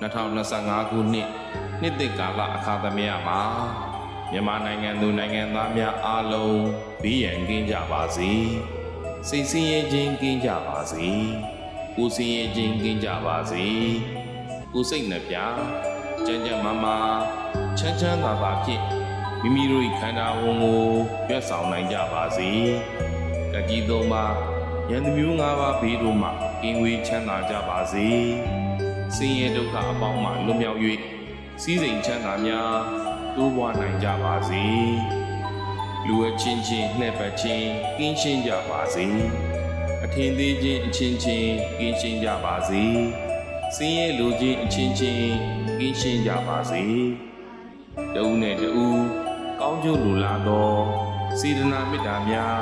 2025 ခုနှစ်သစ်ကာလအခါသမယမှာမြန်မာနိုင်ငံသူနိုင်ငံသားများအားလုံးဘေးရန်ကင်းကြပါစေ။စိတ်ဆင်းရဲခြင်းကင်းကြပါစေ။ကိုယ်ဆင်းရဲခြင်းကင်းကြပါစေ။ကိုယ်စိတ်နှပြကျန်းကျန်းမာမာချမ်းချမ်းသာသာဖြင့်မိမိတို့၏ခန္ဓာဝန်ကိုရွတ်ဆောင်နိုင်ကြပါစေ။ကကြီးသုံးပါရန်သူမျိုး၅ပါးဘေးတို့မှကင်းဝေးချမ်းသာကြပါစေ။ဆင်းရဲဒုက္ခအပေါင်းမှလွတ်မြောက်၍စည်းစိမ်ချမ်းသာများတိုးပွားနိုင်ကြပါစေ။လူအချင်းချင်းနှဲ့ပတ်ခြင်းကင်းရှင်းကြပါစေ။အထင်သေးခြင်းအချင်းချင်းကင်းရှင်းကြပါစေ။ဆင်းရဲလူချင်းအချင်းချင်းကင်းရှင်းကြပါစေ။တဦးနဲ့တဦးကောင်းကျိုးလိုလားသောစေတနာမေတ္တာများ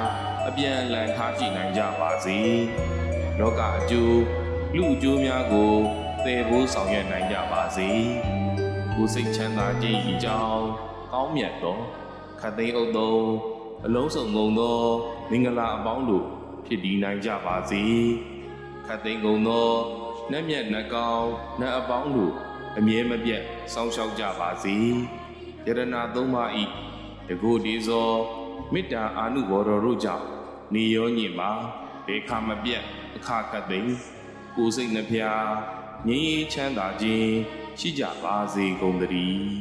အပြန်အလှန်ထားရှိနိုင်ကြပါစေ။လောကအကျိုးလူအကျိုးများကိုသယ်ဖို့ဆောင်ရွက်နိုင်ကြပါစေ။ကိုယ်စိတ်ချမ်းသာခြင်းအကြောင်းကောင်းမြတ်သောခတ်သိမ်းဥသောအလုံးစုံကုန်သောမင်္ဂလာအပေါင်းတို့ဖြစ်တည်နိုင်ကြပါစေ။ခတ်သိမ်းကုန်သောနတ်မြတ်နတ်ကောင်းနတ်အပေါင်းတို့အမြဲမပြတ်စောင့်ရှောက်ကြပါစေ။ယရဏသုံးပါးဤတကုဒီဇောမေတ္တာအာနုဘော်တော်တို့ကြောင့်နေရောညင်မှာဘေခမပြတ်အခခတ်သိမ်းကိုယ်စိတ်နှဖျားငြိမ်းချမ်းသာခြင်းရှိကြပါစေကုန်သတည်း